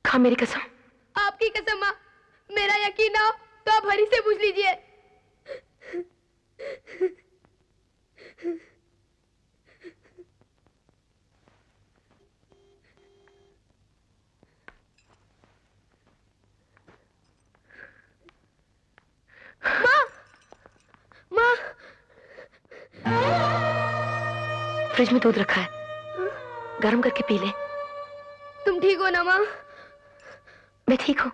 खा मेरी कसम। आपकी कसम माँ, मेरा यकीन ना हो तो आप हरी से पूछ लीजिए। माँ, माँ, फ्रिज में दूध रखा है, गर्म करके पी ले। तुम ठीक हो ना माँ? मैं ठीक हूँ।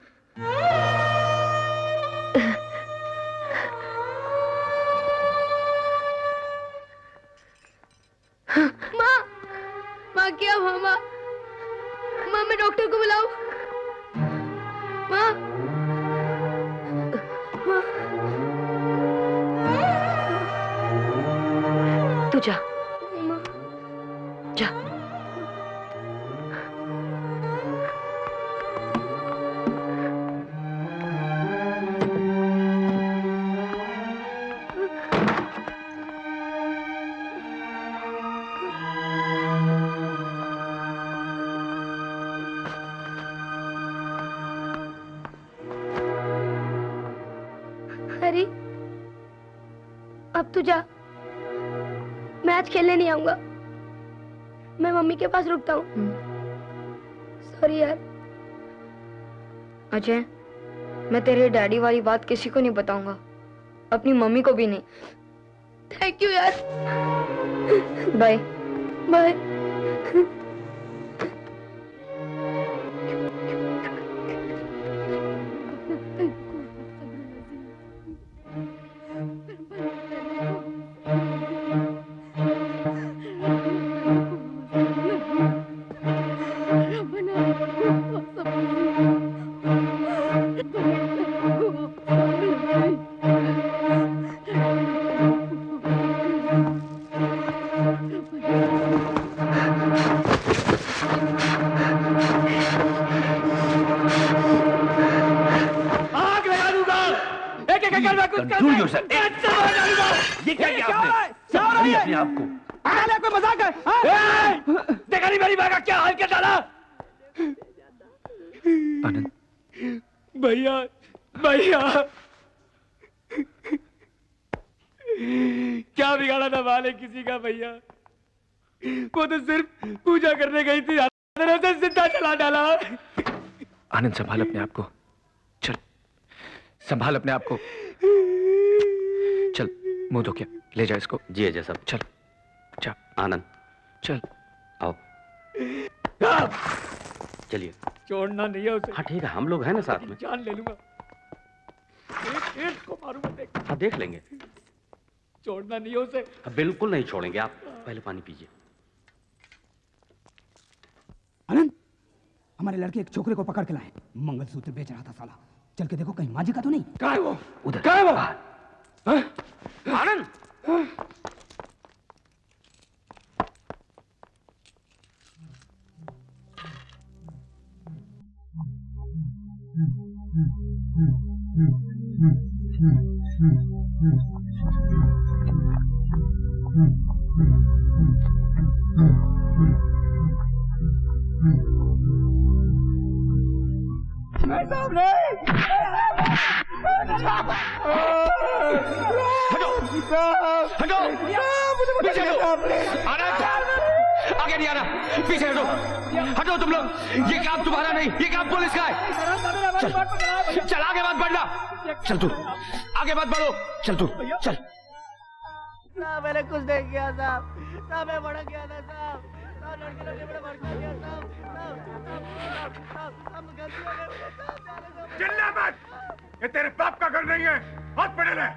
माँ, माँ क्या हुआ माँ? माँ मैं डॉक्टर को बुलाऊं? माँ, माँ, तू जा, जा। हरी, अब तू जा। मैं आज खेलने नहीं आऊंगा। मैं मम्मी के पास रुकता हूँ। सॉरी यार। अजय, मैं तेरे डैडी वाली बात किसी को नहीं बताऊंगा, अपनी मम्मी को भी नहीं। थैंक यू यार। Bye bye. Control yourself. ये क्या किया आपने? संभालिए अपने आप को। कोई मजाक है? देखा नहीं मेरी माँ का क्या हाल क्या डाला? आनंद, भैया, भैया, क्या बिगाड़ा था वाले किसी का भैया? वो तो सिर्फ पूजा करने गई थी, से जिंदा चला डाला। आनंद संभाल अपने आप को, चल संभाल अपने आप को, चल मुंह धो के ले जा इसको। जी अजय साहब। चल जा आनंद, चल आओ चलिए। छोड़ना नहीं है उसे। हाँ ठीक है, हम लोग हैं ना साथ में। जान ले लूंगा, एक को मारूंगा। देख, हाँ देख लेंगे। छोड़ना नहीं है उसे। बिल्कुल नहीं छोड़ेंगे। आप पहले पानी पीजिए। आनंद, हमारे लड़के एक छोकरे को पकड़ के लाए, मंगलसूत्र बेच रहा था साला। चल के देखो कहीं माजी का तो नहीं। कहाँ है वो? उधर। कहाँ है वो? आनंद, हटो, पीछे हटो। आनंद, आगे नहीं आना, पीछे हटो। हटो तुम लोग, ये काम तुम्हारा नहीं, ये काम पुलिस का है। चल, चल आगे मत बढ़ना। चल तू आगे मत बढ़ो। चल तू चल। मैंने कुछ नहीं किया साहब, मैं भड़क गया था साहब। लड़के लड़के बड़े भड़का गया साहब। चिल्ला मत, ये तेरे बाप का घर नहीं है। हाथ पड़े ले।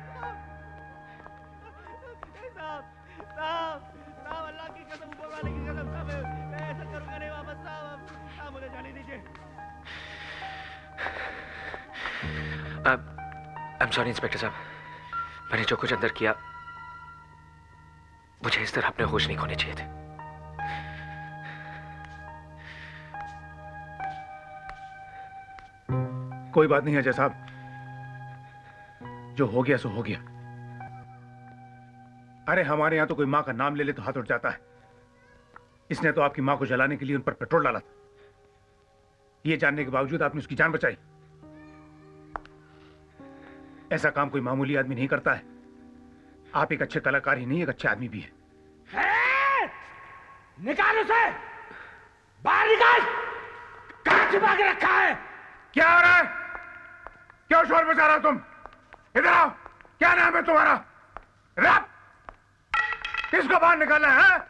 साहब, अल्लाह की कसम, ऊपर वाले की कसम साहब, मैं ऐसा करूंगा नहीं वापस साहब। आप मुझे जाने दीजिए। I'm sorry इंस्पेक्टर साहब, मैंने जो कुछ अंदर किया, मुझे इस तरह अपने होश नहीं खोने चाहिए थे। कोई बात नहीं अजय साहब, जो हो गया सो हो गया। अरे हमारे यहां तो कोई मां का नाम ले ले तो हाथ उठ जाता है। इसने तो आपकी मां को जलाने के लिए उन पर पेट्रोल डाला था। ये जानने के बावजूद आपने उसकी जान बचाई। ऐसा काम कोई मामूली आदमी नहीं करता है। आप एक अच्छे कलाकार ही नहीं, एक अच्छे आदमी भी हैं। निकाल उसे, बाहर निकाल। कहाँ छिपा के रखा है? क्या हो रहा है? क्यों शोर मचा रहा हो तुम? इधर आओ। क्या नाम है तुम्हारा? रब, किसको बाहर निकालना है?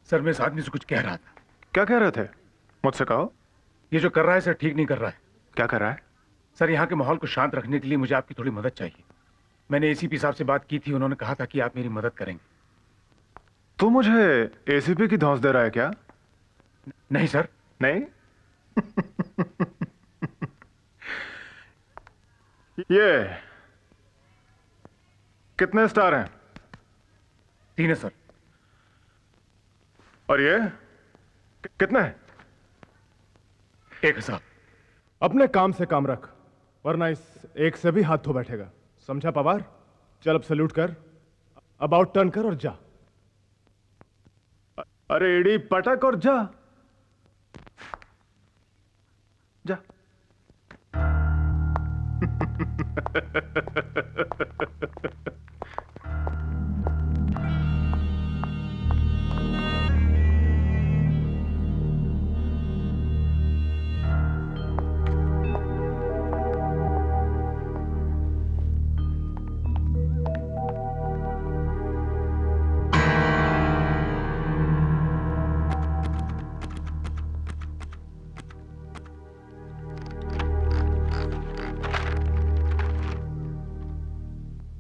सर मैं इस आदमी से कुछ कह रहा था। क्या कह रहे थे? मुझसे कहो। ये जो कर रहा है सर ठीक नहीं कर रहा है। क्या कर रहा है? सर यहाँ के माहौल को शांत रखने के लिए मुझे आपकी थोड़ी मदद चाहिए। मैंने एसीपी साहब से बात की थी, उन्होंने कहा था कि आप मेरी मदद करेंगे। तू मुझे एसीपी की धौंस दे रहा है क्या? नहीं सर। नहीं? ये कितने स्टार हैं? 3 है सर। और ये कितने हैं? 1000। अपने काम से काम रख, वरना इस एक से भी हाथ धो बैठेगा। समझा पवार? चल अब सल्यूट कर, अबाउट टर्न कर और जा। अरे एडी पटक और जा जा।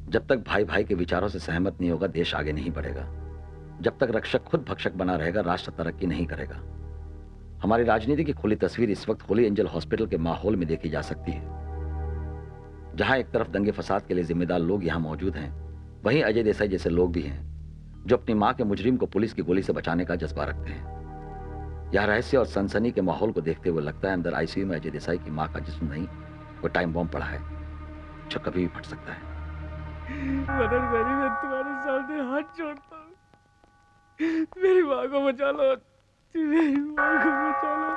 जब तक भाई भाई के विचारों से सहमत नहीं होगा, देश आगे नहीं बढ़ेगा। जब तक रक्षक खुद भक्षक बना रहेगा, राष्ट्र तरक्की नहीं करेगा। हमारी राजनीति की खुली तस्वीर इस वक्त होली एंजल हॉस्पिटल के माहौल में देखी जा सकती है, जहां एक तरफ दंगे फसाद के लिए जिम्मेदार लोग यहां मौजूद हैं, वहीं अजय देसाई जैसे लोग भी हैं जो अपनी मां के मुजरिम को पुलिस की गोली से बचाने का जज्बा रखते हैं। यह रहस्य और सनसनी के माहौल को देखते हुए लगता है अंदर आईसीयू में अजय देसाई की मां का जिस्म नहीं, वो टाइम बॉम्ब पड़ा है जो कभी भी फट सकता है। मदन मेरी, मैं तुम्हारे सामने हाथ जोड़ता हूँ, मेरी माँ को बचा लो, मेरी माँ को बचा लो।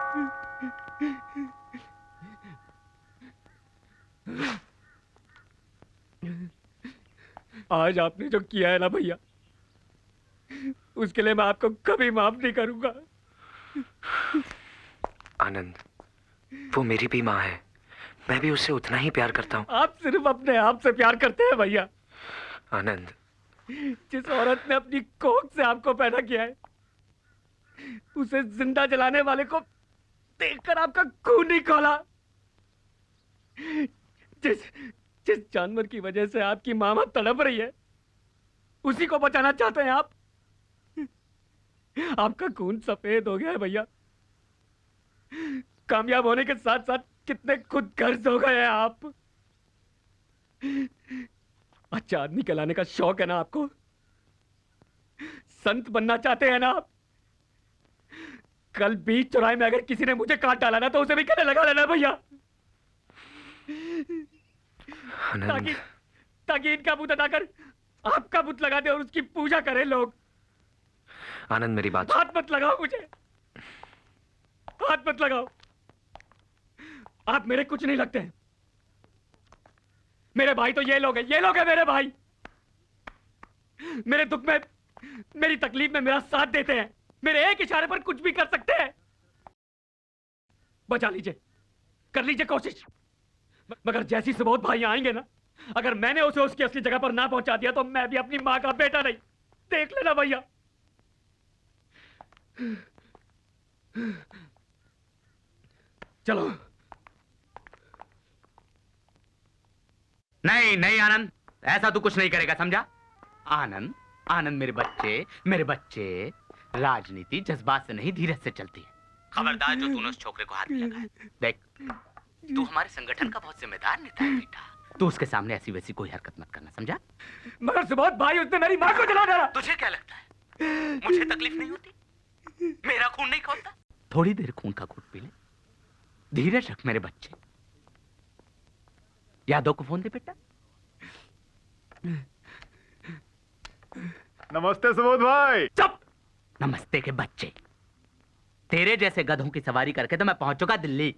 आज आपने जो किया है ना भैया, उसके लिए मैं आपको कभी माफ नहीं करूंगा। आनंद, वो मेरी भी माँ है, मैं भी उससे उतना ही प्यार करता हूँ। आप सिर्फ अपने आप से प्यार करते हैं भैया। आनंद, जिस औरत ने अपनी कोख से आपको पैदा किया है, उसे जिंदा जलाने वाले को देखकर आपका खून नहीं खौला। जिस जानवर की वजह से आपकी मामा तड़प रही है, उसी को बचाना चाहते हैं आप। आपका खून सफेद हो गया है भैया। कामयाब होने के साथ साथ कितने खुदगर्ज हो गए हैं आप। अच्छा आदमी कहलाने का शौक है ना आपको? संत बनना चाहते हैं ना आप? कल बीच चौराहे में अगर किसी ने मुझे काट डाला ना, तो उसे भी गले लगा लेना भैया, ताकि इनका बुत हटाकर आपका बुत लगा दे और उसकी पूजा करें लोग। आनंद मेरी बात, हाथ मत लगाओ मुझे, हाथ मत लगाओ। आप मेरे कुछ नहीं लगते हैं। मेरे भाई तो ये लोग हैं मेरे भाई। मेरे दुख में, मेरी तकलीफ में मेरा साथ देते हैं, मेरे एक इशारे पर कुछ भी कर सकते हैं। बचा लीजिए, कर लीजिए कोशिश। मगर जैसी सुबोध भाई आएंगे ना, अगर मैंने उसे उसकी असली जगह पर ना पहुंचा दिया, तो मैं भी अपनी मां का बेटा नहीं। देख लेना भैया। चलो। नहीं नहीं आनंद, ऐसा तू कुछ नहीं करेगा, समझा? आनंद, आनंद मेरे बच्चे, राजनीति जज्बात से नहीं धीरज से चलती है। खबरदार जो तूने उस छोकरे को हाथ में लगाया। देख, तू हमारे संगठन का बहुत जिम्मेदार नेता है बेटा। तू उसके सामने ऐसी वैसी कोई हरकत मत करना, समझा? मगर सुबोध भाई, उसने मेरी मां को जला डाला। तुझे क्या लगता है मुझे तकलीफ नहीं होती? मेरा खून नहीं खोलता? थोड़ी देर खून का घूंट पी ले, धीरज रख मेरे बच्चे। यादव को फोन दे बेटा। नमस्ते सुबोध भाई। चुप। नमस्ते के बच्चे। तेरे जैसे गधों की सवारी करके तो मैं पहुंच चुका दिल्ली।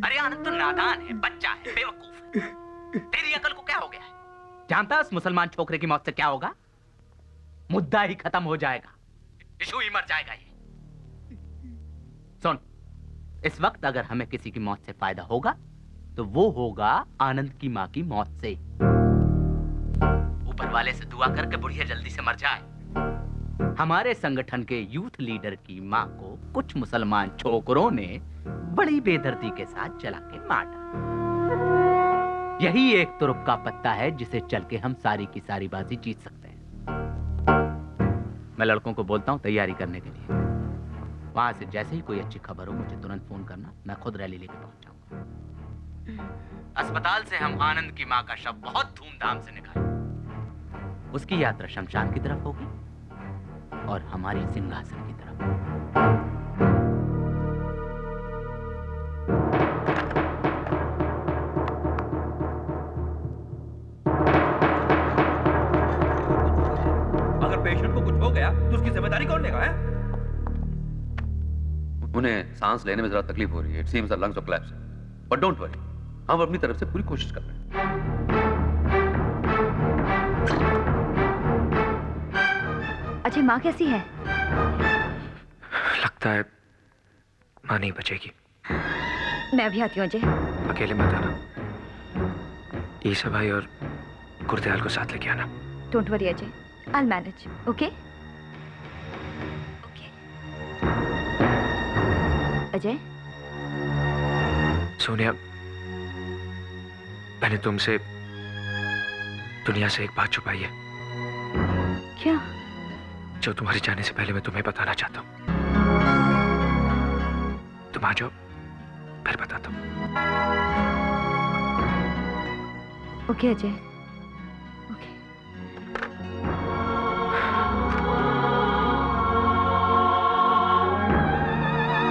अरे आनंद तो नादान है, बच्चा है, बेवकूफ है। तेरी अकल को क्या हो गया है? जानता है उस मुसलमान छोकरे की मौत से क्या होगा? मुद्दा ही खत्म हो जाएगा, इशू ही मर जाएगा। ये सुन, इस वक्त अगर हमें किसी की मौत से फायदा होगा तो वो होगा आनंद की माँ की मौत से। ऊपर वाले से दुआ करके बुढ़िया जल्दी से मर जाए। हमारे संगठन के यूथ लीडर की माँ को कुछ मुसलमान छोकरों ने बड़ी बेदर्दी के साथ जला के मार डाला। यही एक तुरुप का पत्ता है जिसे चल के हम सारी की सारी बाजी जीत सकते हैं। मैं लड़कों को बोलता हूँ तैयारी करने के लिए। वहां से जैसे ही कोई अच्छी खबर हो मुझे तुरंत फोन करना, मैं खुद रैली लेके पहुंच जाऊंगा। अस्पताल से हम आनंद की माँ का शव बहुत धूमधाम से निकालेंगे। उसकी यात्रा शमशान की तरफ होगी और हमारी सिंहासन की तरफ। अगर पेशेंट को कुछ हो गया तो उसकी जिम्मेदारी कौन लेगा? है उन्हें सांस लेने में जरा तकलीफ हो रही है। It seems the lungs are collapsing, but don't worry, हम अपनी तरफ से पूरी कोशिश कर रहे हैं। अजय, माँ कैसी है? लगता है माँ नहीं बचेगी। मैं अभी आती हूँ अजय। अकेले मत आना, ईसा भाई और गुरदयाल को साथ लेके आना। Don't worry Ajay, I will manage. Okay Ajay. Sonia, मैंने तुमसे दुनिया से एक बात छुपाई है। क्या? जो तुम्हारे जाने से पहले मैं तुम्हें बताना चाहता हूँ। तुम आ जाओ, फिर बताता हूँ। ओके अजय।